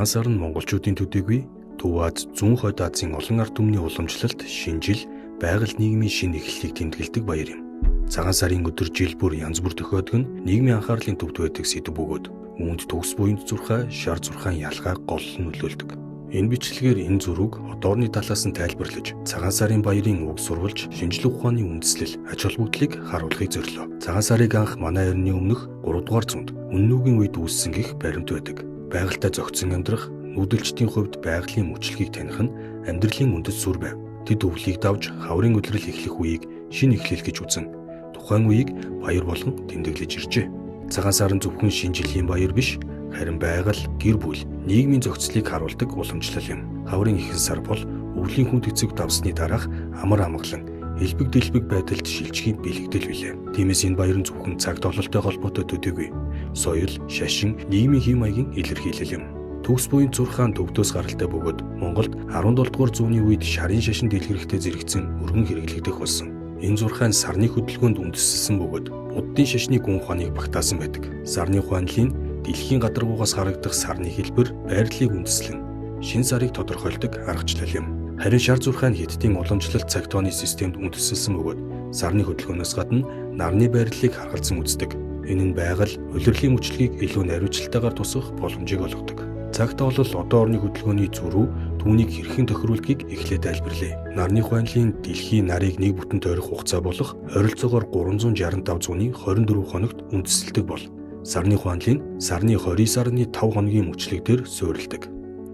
Цагаан сар нь монголчуудын төдийгүй Төв Аз, Зүүн Хойд Азийн олон ард түмний уламжлалт, шинжил, байгаль нийгмийн шинэ эхлэлийг тэмдэглэдэг баяр юм. Цагаан сарын өдөр жил бүр янз бүр тохиодог нь нийгмийн анхаарлын төвд байдаг сэдв бөгөөд үүнд төгс буйнд зурхай, шар зурхаан ялгаа гол нь нөлөөлдөг. Энэ бичлэгээр энэ зураг одоорны талаас нь тайлбарлаж, цагаан сарын баярын уг сурвалж, шинжлэх ухааны үндэслэл, ач холбогдлыг харуулахыг зорилоо. Цагаан сарыг анх манай эртний өмнөх 3 дугаар зуунд үнэнүүгийн үед үүссэн гэх баримт байдаг. Байгальтай зохицон амьдрах, нүүдэлчдийн хувьд байгалийн мөчлөгийг таних нь амьдралын үндэс суурь байв. Тэд өвлийг давж хаврын өдрөл эхлэх үеийг шинэ эхлэл гэж үзэн тухайн үеийг баяр болгон тэмдэглэж иржээ. Цагаан сар нь зөвхөн шинэ жилийн баяр биш, харин байгаль, гэр бүл, нийгмийн зохицлыг харуулдаг уламжлал юм. Хаврын ихэнх сар бол өвлийн хүнд эцэг давсны дараах амар амгалан, элбэг дэлбэг байдалд шилжихийн бэлэгдэл билээ. Тиймээс энэ баяр нь зөвхөн цаг тоглолттой холбоотой төдийгүй соёл, шашин, нийгмийн хэм маягийн илэрхийлэл юм. Төгс буйн зурхаан төвдөөс гаралтай бөгөөд Монголд 17 дугаар зууны үед шарын шашин дэлгэрэлтэй зэрэгцэн өргөн хэрэглэгдэх болсон. Энэ зурхаан сарны хөдөлгөөнд үндэслэсэн бөгөөд буддын шашны гүн ухааныг багтаасан байдаг. Сарны ухаанлын дэлхийн гадаргуугаас харагдах сарны хэлбэр байрлалыг үндэслэн шин сарыг тодорхойлдог аргачлал юм. Харин шар зурхаан Хятадын уламжлалт цаг тооны системд үндэслэсэн бөгөөд сарны хөдөлгөөнөөс гадна нарны байрлалыг харгалзан үздэг. Энэ нь байгаль, улирлын мөчлөгийг илүү наривчлалтайгаар тусгах боломжийг олгодог. Цагт бол одоо орны хөдөлгөөний зөрүү түүнийг хэрхэн тохируулдгийг эхлээд тайлбарлая. Нарны ухаанлын дэлхийн нарыг нэг бүтэн тойрох хугацаа болох ойролцоогоор 365 зууны 24 хоногт үндэслэдэг бол сарны ухаанлын сарны 29.5 хоногийн мөчлөг дээр суурилдаг.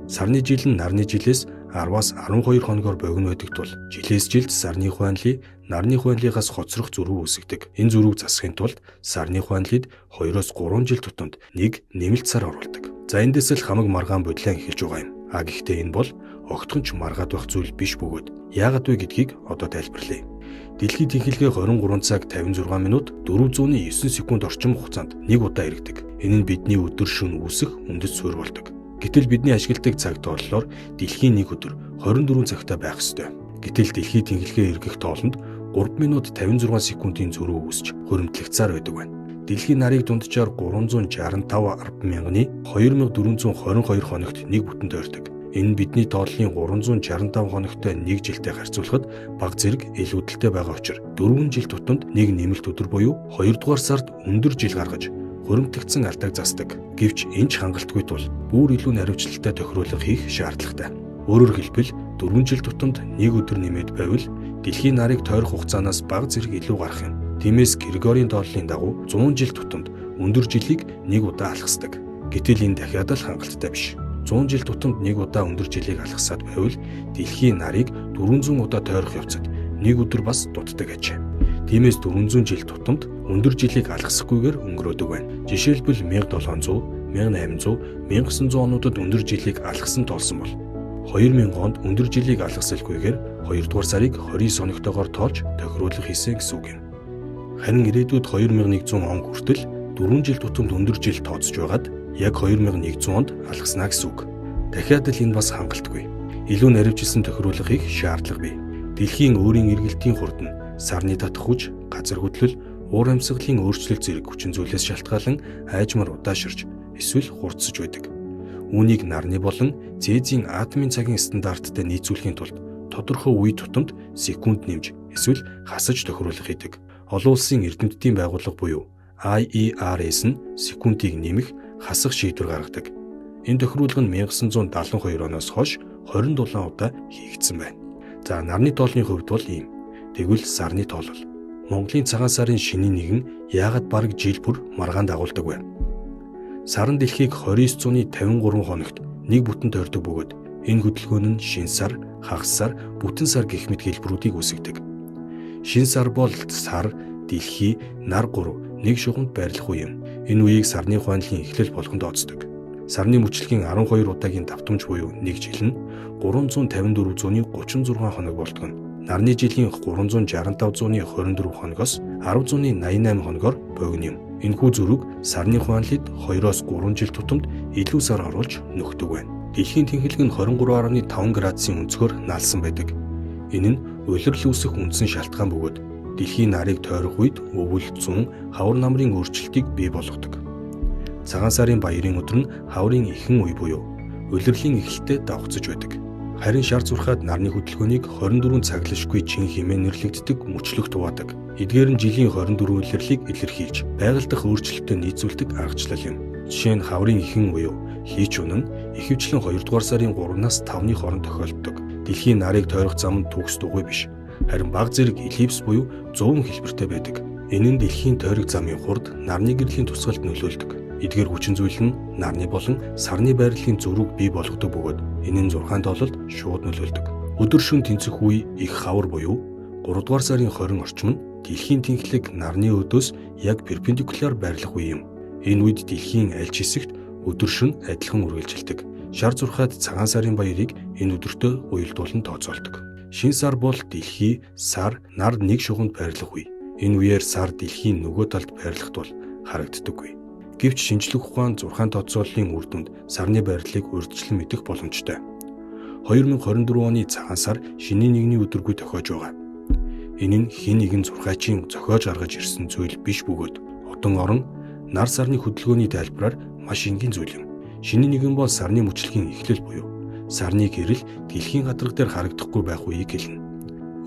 Сарны жил нь нарны жилээс 10-аас 12 хоногоор богино байдаг тул жилээс жилд сарны ухаанлын нарны ухаанлыгаас хоцрох зөрүү үүсгдэг. Энэ зөрүүг засахын тулд сарны ухаанлыг 2-оос 3 жил тутамд нэг нэмэлт сар оруулдаг. За эндээс л хамаг маргаан бодлон эхэлж байгаа юм. Гэхдээ энэ бол огтхонч маргаад байх зүйл биш бөгөөд яагаад вэ гэдгийг одоо тайлбарлая. Дэлхийн тэнхилгээ 23 цаг 56 минут 409 секунд орчим хугацаанд нэг удаа эргэдэг. Энэ нь бидний өдөр шөнө үүсэх үндэс суурь болдог. Гэтэл бидний ашигладаг цаг тооллоор дэлхийн нэг өдөр 24 цагтай байх ёстой. Гэтэл дэлхийн тэнхилгээ эргэх тоолонд 3 минут 56 секундын зөрүү үүсч хуримтлагцаар байдаг байна. Дэлхийн нарыг дунджаар 365,10,000-ны 2422 хоногт нэг бүтэн тойрдог. Энэ нь бидний тооллын 365 хоногтой нэг жилтэй харьцуулахад бага зэрэг илүүдэлтэй байгаа учраас 4 жил тутамд нэг нэмэлт өдөр буюу 2 дугаар сард өндөр жил гаргаж хуримтлагдсан алдааг засдаг. Гэвч энэ ч хангалтгүй тул бүр илүү наривчлалтай тохируулга хийх шаардлагатай. Өөрөөр хэлбэл 4 жил тутамд нэг өдөр нэмээд байвал дэлхийн нарыг тойрох хугацаанаас бага зэрэг илүү гарах юм. Тиймээс Григорийн тооллын дагуу 100 жил тутамд өндөр жилийг нэг удаа алхасдаг. Гэтэл энэ дахиад л хангалттай биш. 100 жил тутамд нэг удаа өндөр жилийг алхасаад байвал дэлхийн нарыг 400 удаа тойрох явцад нэг өдөр бас дутдаг ажээ. Тиймээс 400 жил тутамд өндөр жилийг алхасахгүйгээр өнгөрөөдөг байна. Жишээлбэл 1700, 1800, 1900 онуудад өндөр жилийг алхасан тоолсон бол 2000 онд өндөр жилийг алхасалгүйгээр 2 дугаар сарыг 29 хоногтойгоор тоолж тохируулах хийсэн гэсэн үг юм. Харин ирээдүйд 2100 он хүртэл 4 жил тутамд өндөр жил тооцож байгаад яг 2100 онд алгаснаа гэсэн үг. Дахиад л энэ бас хангалтгүй. Илүү наривчилсан тохируулга хийх шаардлага бий. Дэлхийн өөрийн эргэлтийн хурд нь сарны татах хүч, газар хөдлөл, уур амьсгалын өөрчлөлт зэрэг хүчин зүйлээс шалтгаалan айжмар удааширч эсвэл хурцсаж байдаг. Үүнийг нарны болон цезийн атомын цагийн стандарттай нийцүүлэхийн тулд тодорхой үе тутамд секунд нэмж эсвэл хасаж тохируулах хийдэг. Олон улсын эрдэмтдийн байгууллага буюу IERS нь секундыг нэмэх, хасах шийдвэр гаргадаг. Энэ тохируулга нь 1972 оноос хойш 27 удаа хийгдсэн байна. За нарны тоолны хувьд бол ийм. Тэгвэл сарны тоолол. Монголын цагаан сарын шинийн нэгэн яагаад бараг жил бүр маргаан дагуулдаг вэ? Саран дэлхийг 2953 хоногт нэг бүтэн тойрдог бөгөөд энэ хөдөлгөөн нь шин сар, хагас сар, бүтэн сар гэх мэт хэлбэрүүдийг үүсгэдэг. Шин сар бол сар, дэлхий, нар гурав нэг шугамд байрлах үе юм. Энэ үеийг сарны ухаанлын эхлэл болгонд тооцдог. Сарны мөчлөгийн 12 удаагийн давтамж буюу нэг жил нь 354 зууны 36 хоног болдог нь нарны жилийн 365 зууны 24 хоногоос 10 зууны 88 хоногоор богино юм. Энэхүү зөрүүг сарны ухаанлыг 2-оос 3 жил тутамд илүү сар оруулж нөхдөг байна. Дэлхийн тэнхилэг нь 23.5 градусын өнцгөр наалсан байдаг. Энэ нь улирал үүсэх үндсэн шалтгаан бөгөөд дэлхийн нарыг тойрох үед өвөл, зүүн, хавар намрын өөрчлөлтийг бий болгодог. Цагаан сарын баярын өдөр нь хаврын ихэнх үе буюу улирлын эхлэлтэд давхцаж байдаг. Харин шар зурхаад нарны хөдөлгөөнийг 24 цаглашгүй чин хэмээн нэрлэгддэг мөчлөх дуудаг. Эдгээр нь жилийн 24 улирлыг илэрхийлж, байгаль дахь өөрчлөлтөд нийцүүлдэг аргачлал юм. Жишээ нь хаврын ихэн буюу хийч үнэн ихэвчлэн 2 дугаар сарын 3-наас 5-ны хооронд тохиолддог. Дэлхийн нарыг тойрох зам нь төгс дугуй биш. Харин баг зэрэг эллипс буюу 100 хэлбэртэй байдаг. Энэ нь дэлхийн тойрог замын хурд нарны гэрлийн тусгалд нөлөөлдөг. Эдгээр хүчин зүйл нь нарны болон сарны байрлалын зөрүүг бий болгодог бөгөөд энэ нь 6 тоололд шууд нөлөөлдөг. Өдөр шөнө тэнцэх үе их хавар буюу 3 дугаар сарын 20 орчим нь дэлхийн тэнхлэг нарны өдөөс яг перпендикуляр байрлах үе юм. Энэ үед дэлхийн аль ч хэсэгт өдөр шөнө адилхан үргэлжилдэг. Шар зурхаад цагаан сарын баярыг энэ өдөртөө уялдуулан тооцоолдог. Шинэ сар бол дэлхий, сар, нар нэг шугамд байрлах үе. Энэ үеэр сар дэлхийн нөгөө талд байрлах тул харагддаггүй. Гэвч шинжлэх ухаан 6 тооцооллын үр дүнд сарны байрлалыг урьдчилан мэдэх боломжтой. 2024 оны цагаан сар шинийн нэгний өдөргүй тохиож байгаа. Энэ нь хэн нэгэн зурхаачийн зохиож гаргаж ирсэн зүйл биш бөгөөд одон орон нар сарны хөдөлгөөний тайлбараар маш энгийн зүйл юм. Шинийн нэгэн бол сарны мөчлөгийн эхлэл буюу сарны гэрэл дэлхийн гадарга дээр харагдахгүй байх үеийг хэлнэ.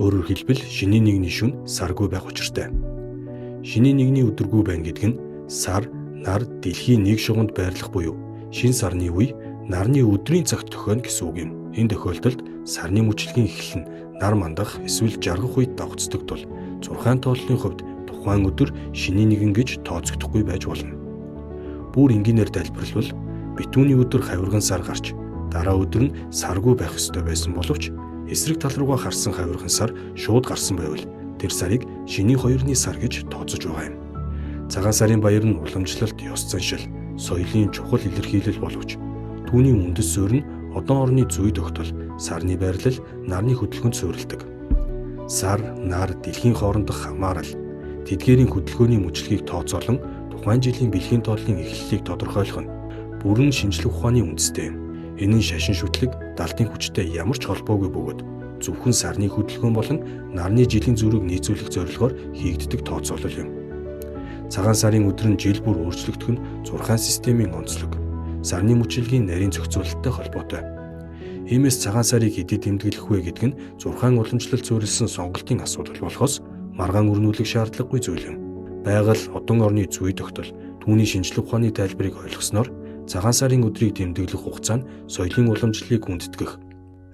Өөрөөр хэлбэл шинийн нэгний шөнө саргүй байх учиртай. Шинийн нэгний өдөргүй байна гэдэг нь сар нар дэлхийн нэг шугамд байрлах буюу шинэ сарны үе нарны өдрийн цагт тохионо гэсэн үг юм. Энэ тохиолдолд сарны мөчлөгийн эхлэл нь нар мандах эсвэл жаргах үед давхцдаг тул 6 тооллын хувьд тухайн өдөр шинийн нэгэн гэж тооцогдохгүй байж болно. Бүр энгийнээр тайлбарлавал битүүний өдөр хавирган сар гарч дараа өдөр нь саргүй байх ёстой байсан боловч эсрэг тал руугаа харсан хавирган сар шууд гарсан байвал тэр сарыг шинийн 2-ны сар гэж тооцож байгаа юм. Цагаан сарын баяр нь уламжлалт, ёс заншил, соёлын чухал илэрхийлэл боловч түүний үндэс суурь нь одон орны зүй тогтол, сарны байрлал, нарны хөдөлгөөнд суурилдаг. Сар, нар дэлхийн хоорондох хамаарал, тэдгээрийн хөдөлгөөний мөчлөгийг тооцоолон тухайн жилийн бэлгийн тооллын эхлэлийг тодорхойлох нь бүрэн шинжлэх ухааны үндэстэй юм. Энэ нь шашин шүтлэг, далдын хүчтэй ямар ч холбоогүй бөгөөд зөвхөн сарны хөдөлгөөн болон нарны жилийн зүрийг нийцүүлэх зорилгоор хийгддэг тооцоолол юм. Цагаан сарын өдөр нь жил бүр өөрчлөгдөх нь 6 системийн онцлог, сарны мөчлөгийн нарийн зохицуулалттай холбоотой. Иймээс цагаан сарыг хэдий тэмдэглэх вэ гэдэг нь 6 уламжлалт суурилсан сонголтын асуудал болохоос маргаан өрнүүлэх шаардлагагүй зүйл юм. Байгаль, одон орны зүй тогтол, түүний шинжлэх ухааны тайлбарыг ойлгосноор цагаан сарын өдрийг тэмдэглэх хугацаа нь соёлын уламжлалыг хүндэтгэх,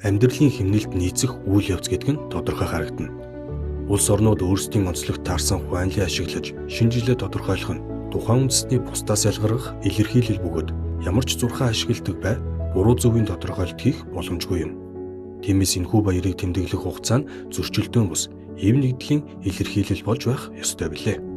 амьдралын хэмнэлд нийцэх үйл явц гэдэг нь тодорхой харагдана. Улс орнууд өөрсдийн онцлогт таарсан хуанлыг ашиглаж шинжилгээ тодорхойлох нь тухайн үндэсний бусдаас ялгарах илэрхийлэл бөгөөд ямар ч зурхаа ашигладаг бай буруу зөвийн тодорхойлт хийх боломжгүй юм. Тиймээс энэхүү баярыг тэмдэглэх хугацаа нь зөрчилдөөн бус, эв нэгдлийн илэрхийлэл болж байх ёстой билээ.